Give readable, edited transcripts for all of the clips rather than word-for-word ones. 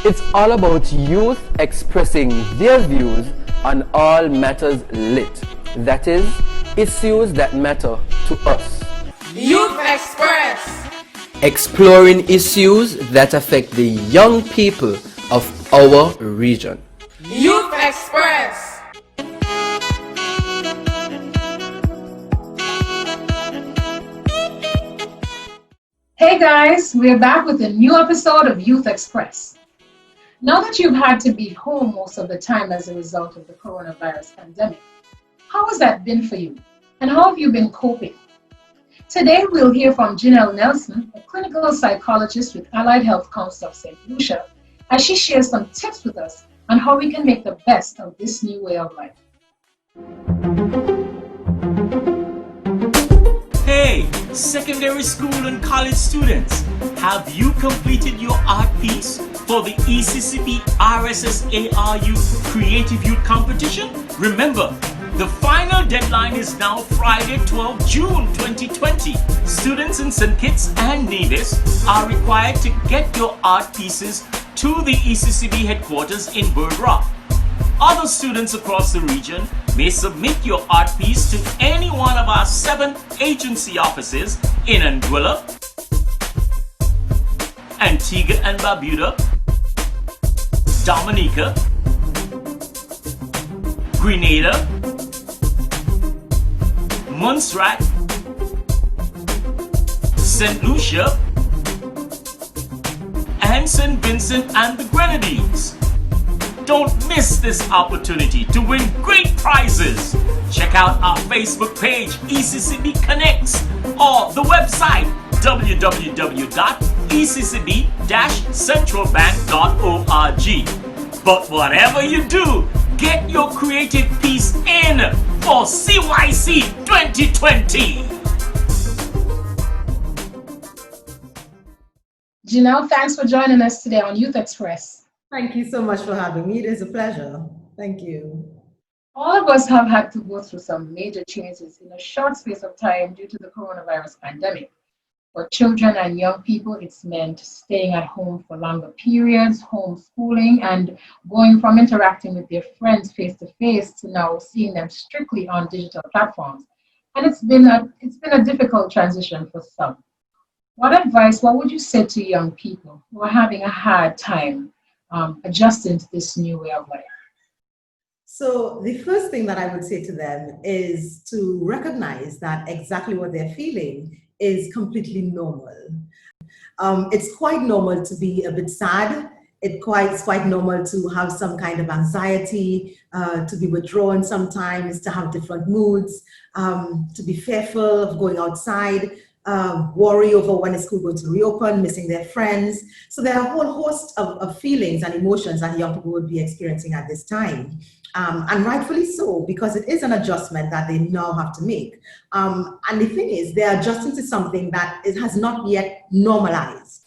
It's all about youth expressing their views on all matters lit. That is, issues that matter to us. Youth Express! Exploring issues that affect the young people of our region. Youth Express! Hey guys, we're back with a new episode of Youth Express. Now that you've had to be home most of the time as a result of the coronavirus pandemic, how has that been for you? And how have you been coping? Today we'll hear from Ginelle Nelson, a clinical psychologist with Allied Health Council of St. Lucia, as she shares some tips with us on how we can make the best of this new way of life. Hey, secondary school and college students, have you completed your art piece for the ECCB RSSARU Creative Youth Competition? Remember, the final deadline is now Friday, 12 June 2020. Students in St. Kitts and Nevis are required to get your art pieces to the ECCB headquarters in Bird Rock. Other students across the region may submit your art piece to any one of our 7 agency offices in Anguilla, Antigua and Barbuda, Dominica, Grenada, Montserrat, St. Lucia, and St. Vincent and the Grenadines. Don't miss this opportunity to win great prizes. Check out our Facebook page, ECCB Connects, or the website, www.eccb-centralbank.org. But whatever you do, get your creative piece in for CYC 2020. Ginelle, thanks for joining us today on Youth Express. Thank you so much for having me. It is a pleasure. Thank you. All of us have had to go through some major changes in a short space of time due to the coronavirus pandemic. For children and young people, it's meant staying at home for longer periods, homeschooling, and going from interacting with their friends face to face to now seeing them strictly on digital platforms. And it's been a difficult transition for some. What would you say to young people who are having a hard time adjusting to this new way of life? So the first thing that I would say to them is to recognize that exactly what they're feeling is completely normal. It's quite normal to be a bit sad. It's quite normal to have some kind of anxiety, to be withdrawn sometimes, to have different moods, to be fearful of going outside, worry over when the school going to reopen, missing their friends. So there are a whole host of feelings and emotions that young people would be experiencing at this time. And rightfully so, because it is an adjustment that they now have to make. And the thing is, they're adjusting to something that has not yet normalized.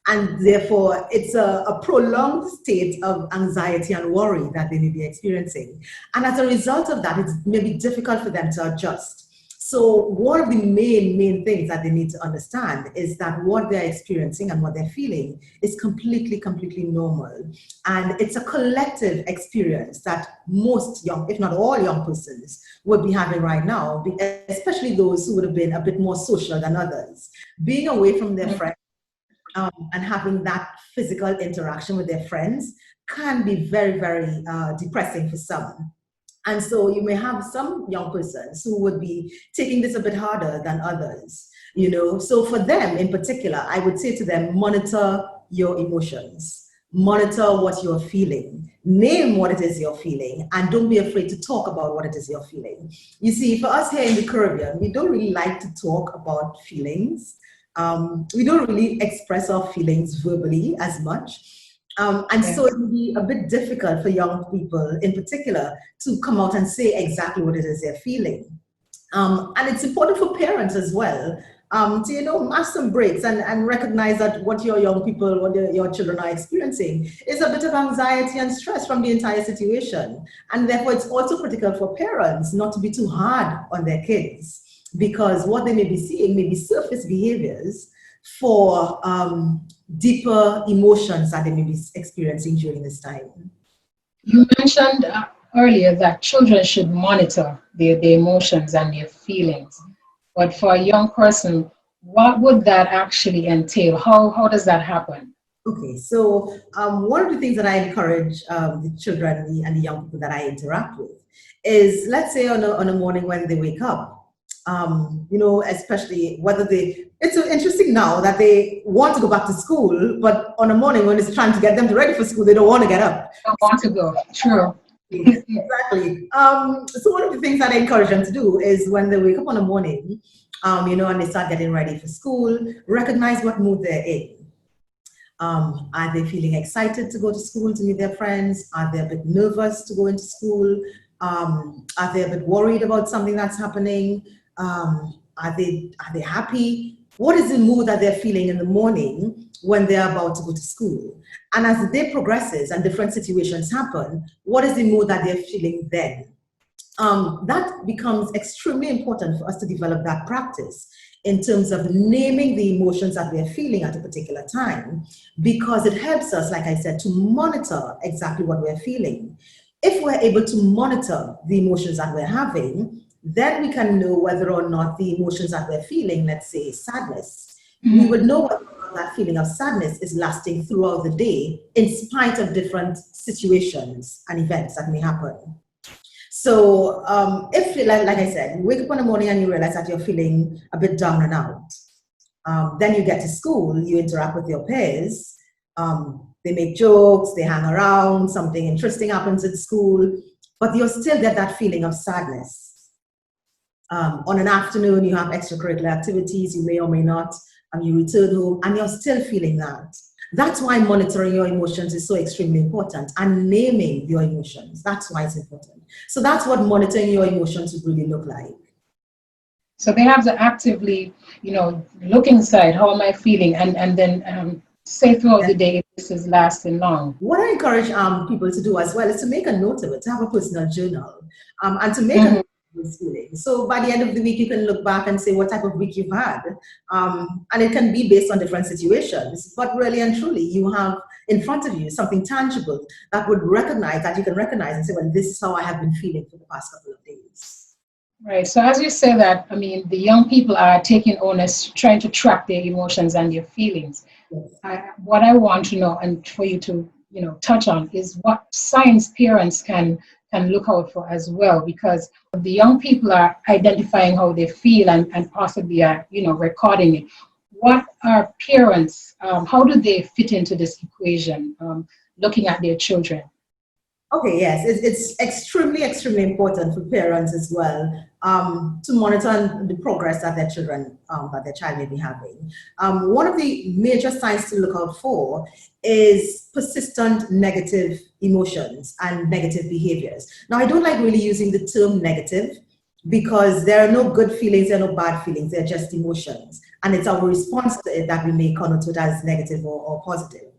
And therefore, it's a prolonged state of anxiety and worry that they may be experiencing. And as a result of that, it's maybe difficult for them to adjust. So one of the main things that they need to understand is that what they're experiencing and what they're feeling is completely normal. And it's a collective experience that most young, if not all young persons would be having right now, especially those who would have been a bit more social than others. Being away from their friends and having that physical interaction with their friends can be very depressing for some. And so you may have some young persons who would be taking this a bit harder than others, So for them in particular, I would say to them, monitor your emotions, monitor what you're feeling, name what it is you're feeling, and don't be afraid to talk about what it is you're feeling. You see, for us here in the Caribbean, we don't really like to talk about feelings. We don't really express our feelings verbally as much. So it will be a bit difficult for young people in particular to come out and say exactly what it is they're feeling. And it's important for parents as well to, mark some breaks and recognize that what your young people, what your children are experiencing is a bit of anxiety and stress from the entire situation. And therefore, it's also critical for parents not to be too hard on their kids, because what they may be seeing may be surface behaviors for deeper emotions that they may be experiencing during this time. You mentioned earlier that children should monitor their emotions and their feelings. But for a young person, what would that actually entail? How does that happen? Okay, so one of the things that I encourage the children and the young people that I interact with is, let's say on a morning when they wake up, especially whether it's so interesting now that they want to go back to school, but on a morning when it's trying to get them ready for school, they don't want to get up. Don't want to go, true. Exactly. So one of the things that I encourage them to do is when they wake up on a morning, and they start getting ready for school, recognize what mood they're in. Are they feeling excited to go to school to meet their friends? Are they a bit nervous to go into school? Are they a bit worried about something that's happening? Are they happy? What is the mood that they're feeling in the morning when they're about to go to school? And as the day progresses and different situations happen, what is the mood that they're feeling then? That becomes extremely important for us to develop that practice in terms of naming the emotions that we're feeling at a particular time, because it helps us, like I said, to monitor exactly what we're feeling. If we're able to monitor the emotions that we're having, then we can know whether or not the emotions that we're feeling, let's say sadness, we would know whether or not that feeling of sadness is lasting throughout the day in spite of different situations and events that may happen. So if, like I said, you wake up in the morning and you realize that you're feeling a bit down and out, then you get to school, you interact with your peers, they make jokes, they hang around, something interesting happens at school, but you'll still get that feeling of sadness. On an afternoon, you have extracurricular activities, you may or may not, and you return home and you're still feeling that. That's why monitoring your emotions is so extremely important, and naming your emotions. That's why it's important. So that's what monitoring your emotions would really look like. So they have to actively, look inside, how am I feeling? And then say throughout the day if this is lasting long. What I encourage people to do as well is to make a note of it, to have a personal journal, and to make a note of those feelings. So by the end of the week, you can look back and say what type of week you've had. And it can be based on different situations, but really and truly, you have in front of you something tangible that would recognize, that you can recognize and say, well, this is how I have been feeling for the past couple of days. Right. So as you say that, the young people are taking onus, trying to track their emotions and their feelings. Yes. What I want to know, and for you to, touch on, is what signs parents can look out for as well, because the young people are identifying how they feel and possibly are, recording it. What are parents, how do they fit into this equation, looking at their children? Okay, yes, it's extremely, extremely important for parents as well to monitor the progress that their child may be having. One of the major signs to look out for is persistent negative emotions and negative behaviors. Now, I don't like really using the term negative, because there are no good feelings, there are no bad feelings, they're just emotions. And it's our response to it that we may connote as negative or positive.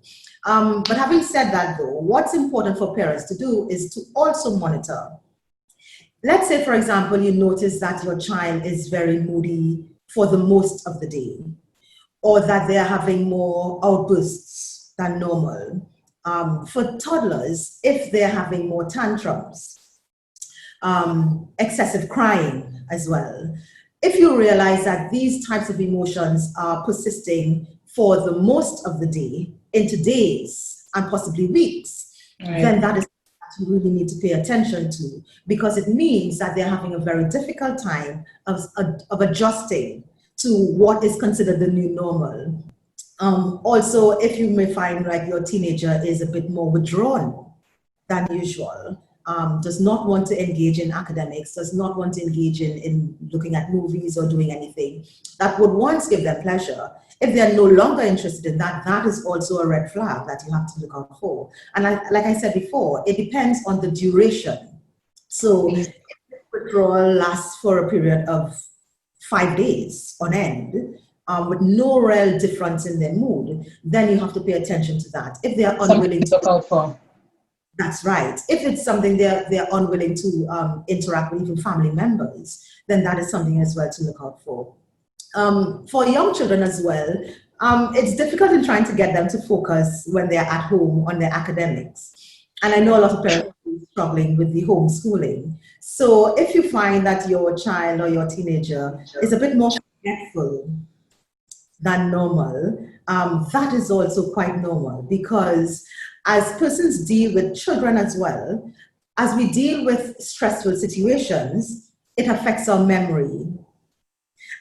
But having said that though, what's important for parents to do is to also monitor. Let's say, for example, you notice that your child is very moody for the most of the day, or that they're having more outbursts than normal. For toddlers, if they're having more tantrums, excessive crying as well. If you realize that these types of emotions are persisting for the most of the day, into days and possibly weeks, right, then that is what you really need to pay attention to, because it means that they're having a very difficult time of adjusting to what is considered the new normal. Also, if you may find like your teenager is a bit more withdrawn than usual, does not want to engage in academics, does not want to engage in looking at movies or doing anything that would once give them pleasure. If they're no longer interested in that, that is also a red flag that you have to look out for. And like I said before, it depends on the duration. So if withdrawal lasts for a period of 5 days on end, with no real difference in their mood, then you have to pay attention to that. If they are unwilling to look out for. That's right. If it's something they're unwilling to interact with even family members, then that is something as well to look out for. For young children as well, It's difficult in trying to get them to focus when they're at home on their academics. And I know a lot of parents are struggling with the homeschooling. So if you find that your child or your teenager is a bit more forgetful than normal, that is also quite normal, because as persons deal with children as well, as we deal with stressful situations, it affects our memory.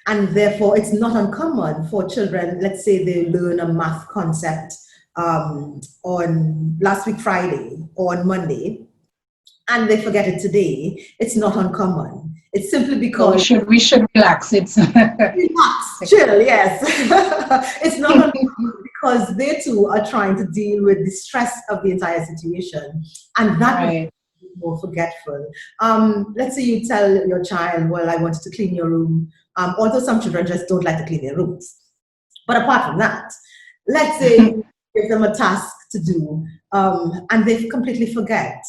And therefore, it's not uncommon for children, let's say they learn a math concept on last week Friday or on Monday, and they forget it today. It's not uncommon. It's simply because we should relax. It's relax, chill, yes. It's not uncommon because they too are trying to deal with the stress of the entire situation, and that right. is more forgetful. Let's say you tell your child, well, I wanted to clean your room, although some children just don't like to clean their rooms. But apart from that, let's say you give them a task to do, and they completely forget.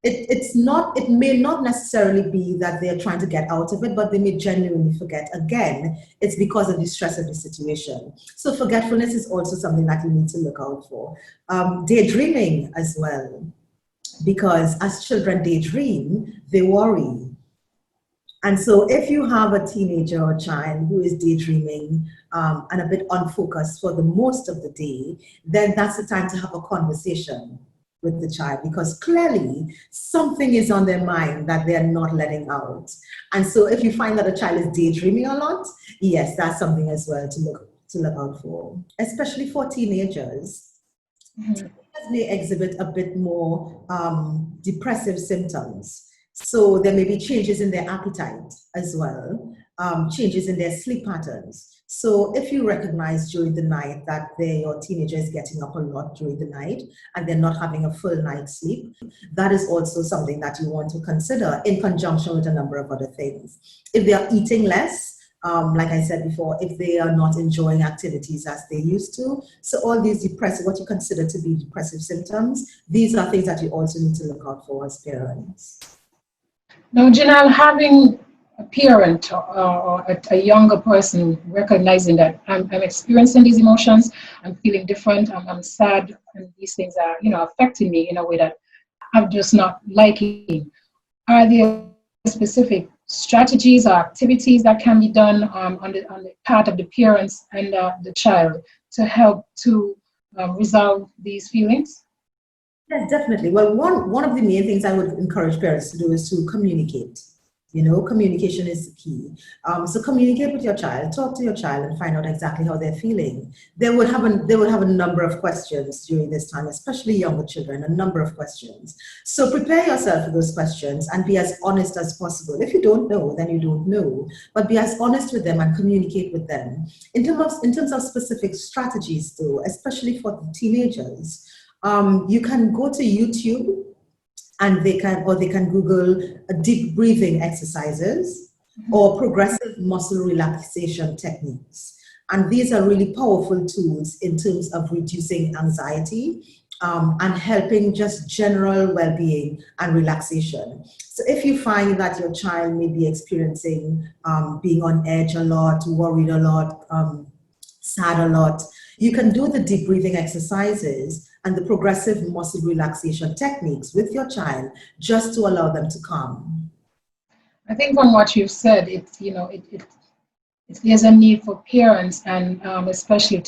It may not necessarily be that they're trying to get out of it, but they may genuinely forget. Again, it's because of the stress of the situation. So forgetfulness is also something that you need to look out for. Daydreaming as well, because as children daydream, they worry. And so if you have a teenager or child who is daydreaming and a bit unfocused for the most of the day, then that's the time to have a conversation with the child, because clearly something is on their mind that they're not letting out. And so if you find that a child is daydreaming a lot, yes, that's something as well to look out for, especially for teenagers. Teenagers may exhibit a bit more depressive symptoms. So there may be changes in their appetite as well, changes in their sleep patterns. So if you recognize during the night that your teenager is getting up a lot during the night and they're not having a full night's sleep, that is also something that you want to consider in conjunction with a number of other things. If they are eating less, like I said before, if they are not enjoying activities as they used to, so all these what you consider to be depressive symptoms, these are things that you also need to look out for as parents. Now, Ginelle, having a parent or a younger person recognizing that I'm experiencing these emotions, I'm feeling different, I'm sad, and these things are, affecting me in a way that I'm just not liking. Are there specific strategies or activities that can be done on the part of the parents and the child to help to resolve these feelings? Yes, definitely. Well, one of the main things I would encourage parents to do is to communicate. Communication is the key. So communicate with your child, talk to your child, and find out exactly how they're feeling. They would have a number of questions during this time, especially younger children, a number of questions. So prepare yourself for those questions and be as honest as possible. If you don't know, then you don't know, but be as honest with them and communicate with them. In terms of specific strategies, though, especially for the teenagers, you can go to YouTube, and they can Google deep breathing exercises or progressive muscle relaxation techniques. And these are really powerful tools in terms of reducing anxiety and helping just general well-being and relaxation. So if you find that your child may be experiencing being on edge a lot, worried a lot, sad a lot, you can do the deep breathing exercises and the progressive muscle relaxation techniques with your child just to allow them to calm. I think from what you've said, there's a need for parents and especially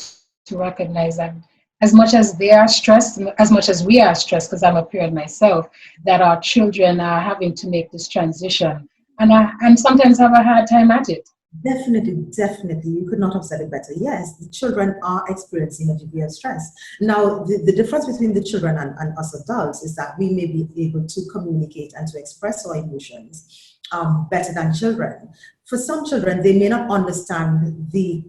to recognize that as much as they are stressed, as much as we are stressed, because I'm a parent myself, that our children are having to make this transition and sometimes have a hard time at it. Definitely. You could not have said it better. Yes, the children are experiencing a degree of stress. Now, the difference between the children and us adults is that we may be able to communicate and to express our emotions better than children. For some children, they may not understand the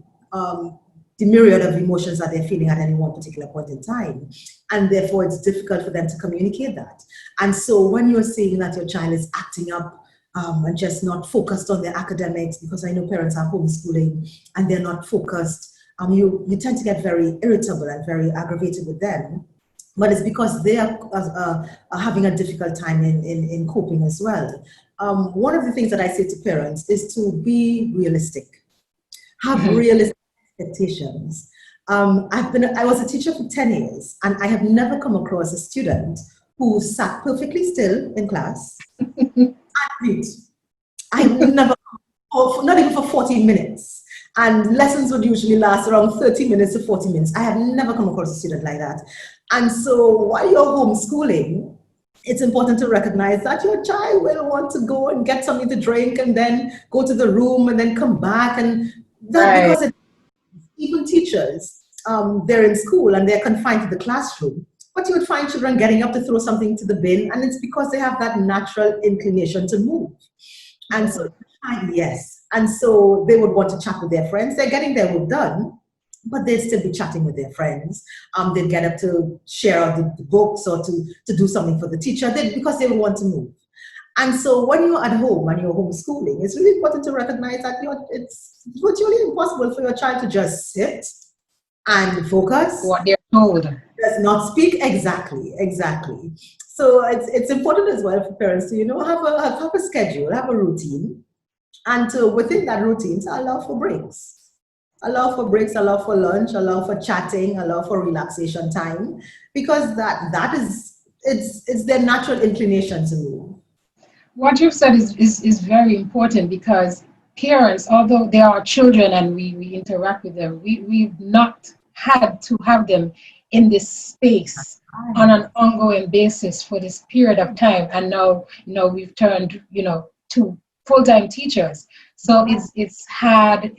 myriad of emotions that they're feeling at any one particular point in time. And therefore, it's difficult for them to communicate that. And so when you're saying that your child is acting up, and just not focused on their academics, because I know parents are homeschooling and they're not focused, you tend to get very irritable and very aggravated with them. But it's because they are having a difficult time in coping as well. One of the things that I say to parents is to be realistic. Have realistic expectations. I was a teacher for 10 years, and I have never come across a student who sat perfectly still in class and read. I've never, not even for 40 minutes. And lessons would usually last around 30 minutes to 40 minutes. I have never come across a student like that. And so while you're homeschooling, it's important to recognize that your child will want to go and get something to drink and then go to the room and then come back. And that, because even teachers, they're in school and they're confined to the classroom, but you would find children getting up to throw something to the bin, and it's because they have that natural inclination to move. And so, yes, and so they would want to chat with their friends. They're getting their work done, but they'd still be chatting with their friends. They'd get up to share out the books or to do something for the teacher because they would want to move. And so when you're at home and you're homeschooling, it's really important to recognize that it's virtually impossible for your child to just sit and focus. What they're told. Does not speak. Exactly. So it's important as well for parents to, have a schedule, have a routine, and to, within that routine, to allow for breaks. Allow for breaks, allow for lunch, allow for chatting, allow for relaxation time, because that is, it's their natural inclination to move. What you've said is very important, because parents, although they are children and we interact with them, we've not had to have them in this space on an ongoing basis for this period of time. And now, we've turned, to full-time teachers. So it's hard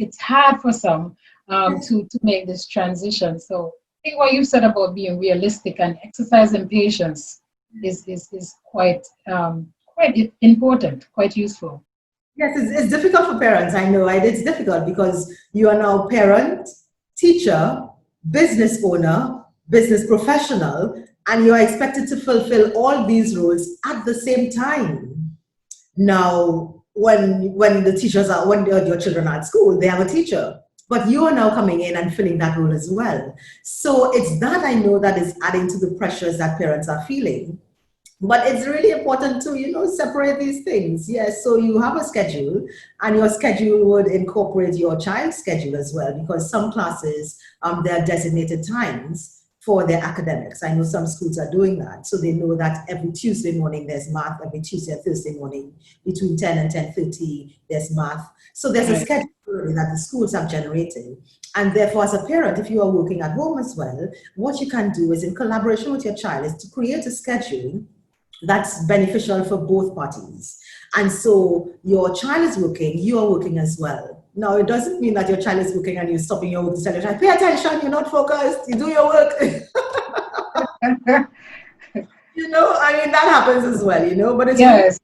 for some to make this transition. So I think what you said about being realistic and exercising patience is quite important, quite useful. Yes, it's difficult for parents. I know it's difficult because you are now parent, teacher, business owner, business professional, and you are expected to fulfill all these roles at the same time. Now, when your children are at school, they have a teacher, but you are now coming in and filling that role as well. So it's that, I know, that is adding to the pressures that parents are feeling. But it's really important to, separate these things. Yes, so you have a schedule, and your schedule would incorporate your child's schedule as well, because some classes, there are designated times for their academics. I know some schools are doing that. So they know that every Tuesday morning there's math, every Tuesday and Thursday morning between 10 and 10:30 there's math. So there's a schedule that the schools have generated. And therefore, as a parent, if you are working at home as well, what you can do is, in collaboration with your child, is to create a schedule that's beneficial for both parties. And so your child is working, you are working as well. Now, it doesn't mean that your child is working and you're stopping your work to tell your child, pay attention, you're not focused, you do your work. That happens as well, but it's yes.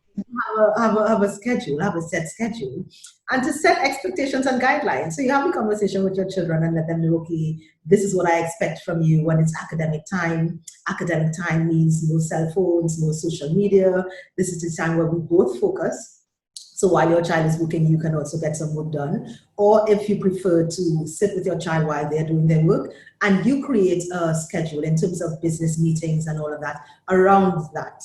Have a schedule, have a set schedule, and to set expectations and guidelines. So you have a conversation with your children and let them know, okay, this is what I expect from you when it's academic time. Academic time means no cell phones, no social media. This is the time where we both focus. So while your child is working, you can also get some work done. Or if you prefer to sit with your child while they're doing their work, and you create a schedule in terms of business meetings and all of that around that.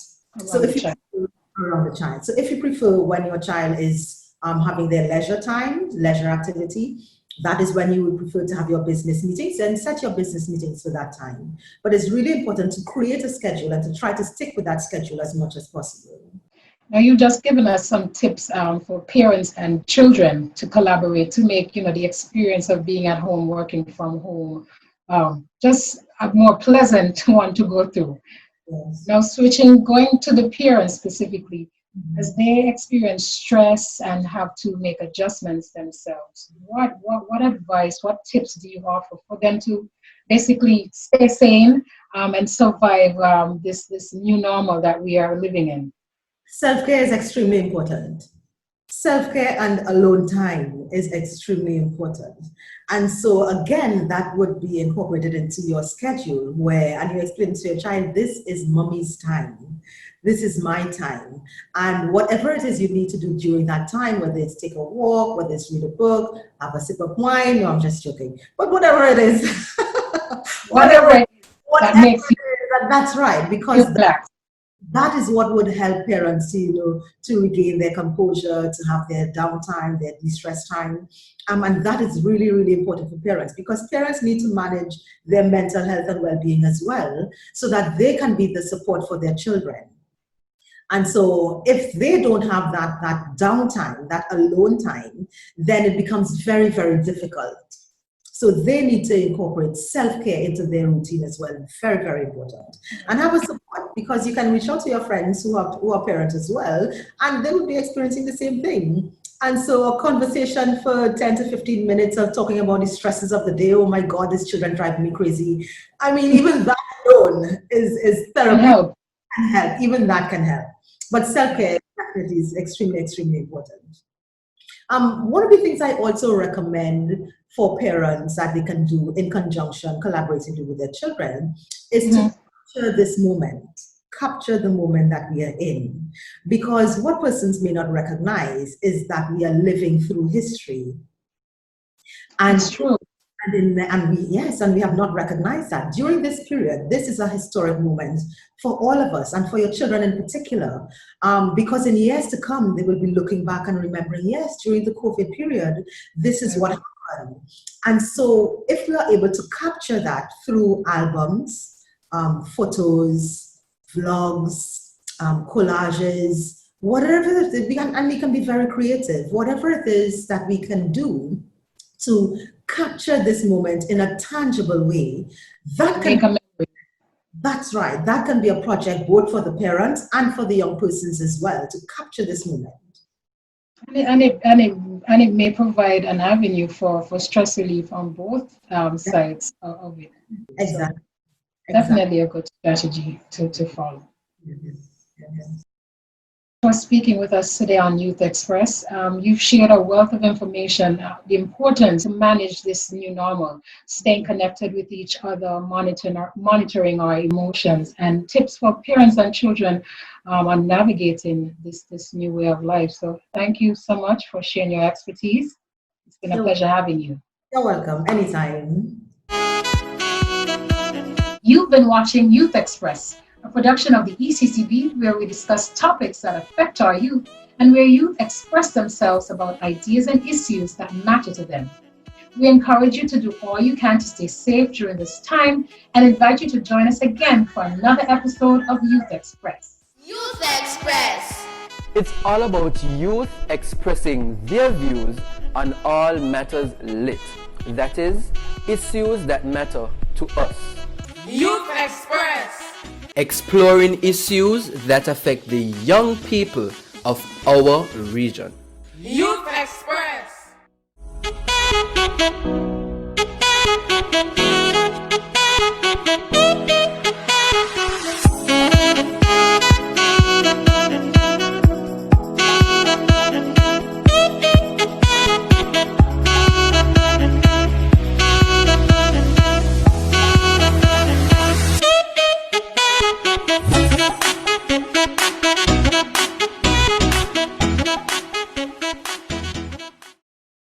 Around the child. So if you prefer when your child is having their leisure time, leisure activity, that is when you would prefer to have your business meetings, and set your business meetings for that time. But it's really important to create a schedule and to try to stick with that schedule as much as possible. Now, you've just given us some tips for parents and children to collaborate to make, the experience of being at home, working from home, just a more pleasant one to go through. Yes. Now, going to the parents specifically, as they experience stress and have to make adjustments themselves, what advice, what tips do you offer for them to basically stay sane and survive this new normal that we are living in? Self-care is extremely important. Self-care and alone time is extremely important. And so again, that would be incorporated into your schedule and you explain to your child, this is mommy's time. This is my time. And whatever it is you need to do during that time, whether it's take a walk, whether it's read a book, have a sip of wine, no, I'm just joking. But whatever it is, whatever it is that makes you that's right, because That is what would help parents to regain their composure, to have their downtime, their de-stress time. And that is really, really important for parents, because parents need to manage their mental health and well-being as well, so that they can be the support for their children. And so if they don't have that downtime, that alone time, then it becomes very, very difficult. So they need to incorporate self-care into their routine as well. Very, very important. And have a support, because you can reach out to your friends who are parents as well, and they will be experiencing the same thing. And so a conversation for 10 to 15 minutes of talking about the stresses of the day. Oh my God, these children drive me crazy. I mean, even that alone is therapy. Can help. Even that can help. But self-care definitely is extremely, extremely important. One of the things I also recommend for parents that they can do in conjunction, collaborating with their children, is to capture this moment. Capture the moment that we are in. Because what persons may not recognize is that we are living through history. And it's true. And we have not recognized that. During this period, this is a historic moment for all of us, and for your children in particular, because in years to come, they will be looking back and remembering, yes, during the COVID period, this is what happened. And so if we are able to capture that through albums, photos, vlogs, collages, whatever it is, and we can be very creative, whatever it is that we can do to capture this moment in a tangible way, that's right. That can be a project both for the parents and for the young persons as well, to capture this moment. And it may provide an avenue for stress relief on both sides of it. Exactly. So definitely a good strategy to follow. Yes. For speaking with us today on Youth Express. You've shared a wealth of information, the importance to manage this new normal, staying connected with each other, monitoring our emotions, and tips for parents and children on navigating this new way of life. So thank you so much for sharing your expertise. It's been a pleasure having you. You're welcome. Anytime. You've been watching Youth Express, a production of the ECCB, where we discuss topics that affect our youth and where youth express themselves about ideas and issues that matter to them. We encourage you to do all you can to stay safe during this time and invite you to join us again for another episode of Youth Express. Youth Express. It's all about youth expressing their views on all matters lit. That is, issues that matter to us. Youth Express. Exploring issues that affect the young people of our region. Youth Express.